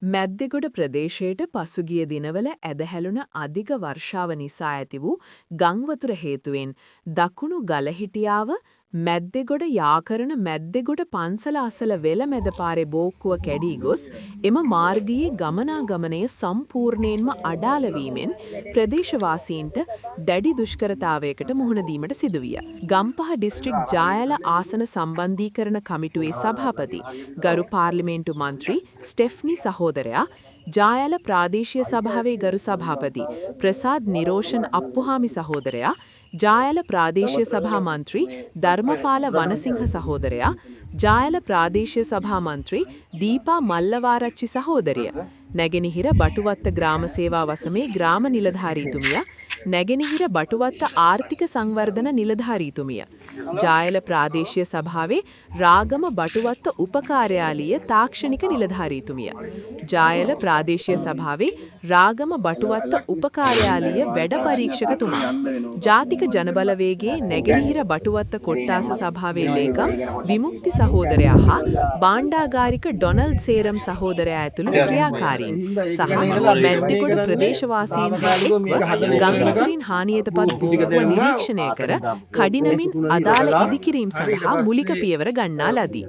මැද්දෙගොඩ ප්‍රදේශයට පසුගිය දිනවල ඇදහැළුණ අධික වර්ෂාව නිසා ඇති වූ ගංවතුර හේතුවෙන් දකුණු ගලහිටියාව මැද්දෙගොඩ යාකරන මැද්දෙගොඩ පන්සල අසල වෙලමැද පාරේ බෝක්කුව කැඩී ගොස් එම මාර්ගයේ ගමනාගමනය සම්පූර්ණයෙන්ම අඩාල වීමෙන් ප්‍රදේශවාසීන්ට දැඩි දුෂ්කරතාවයකට මුහුණ දීමට සිදුවිය. ගම්පහ දිස්ත්‍රික් ජායල ආසන සම්බන්ධීකරණ කමිටුවේ සභාපති ගරු පාර්ලිමේන්තු මන්ත්‍රී ස්ටෙෆ්නි සහෝදරයා ජායල ප්‍රාදේශීය සභාවේ ගරු සභාපති ප්‍රසාද් නිරෝෂන් අප්පුහාමි සහෝදරයා ජායල ප්‍රාදේශීය සභා මන්ත්‍රී ධර්මපාල වනසිංහ සහෝදරයා ජායල ප්‍රාදේශීය සභා මන්ත්‍රී දීපා මල්ලවාරච්චි සහෝදරිය නැගෙනහිර බටුවත්ත ග්‍රාම සේවා වසමේ ග්‍රාම නිලධාරීතුමිය නැගෙනහිර බටුවත්ත ආර්ථික සංවර්ධන නිලධාරීතුමිය ජායල ප්‍රාදේශීය සභාවේ රාගම බටුවත්ත උපකාර්යාලීය තාක්ෂණික නිලධාරීතුමිය ජායල ප්‍රාදේශීය සභාවේ රාගම බටුවත්ත උපකාර්යාලීය වැඩ පරීක්ෂකතුමා ජාතික ජනබලවේගයේ නැගෙනහිර බටුවත්ත කොට්ටාස සභාවේ ලේකම් විමුක්ති සහෝදරයා හා භාණ්ඩාගාරික ඩොනල්ඩ් සේරම් සහෝදරයා ඇතුළු ක්‍රියාකාරීන් සහ මැද්දෙගොඩ ප්‍රදේශවාසීන් හා එක්ව ගංවතුරින් හානියටපත් බෝක්කුව නිරීක්ෂණය කර කඩිනමින් අදාළ ඉදිකිරීම් සඳහා මුලික පියවර ගන්නා ලදී.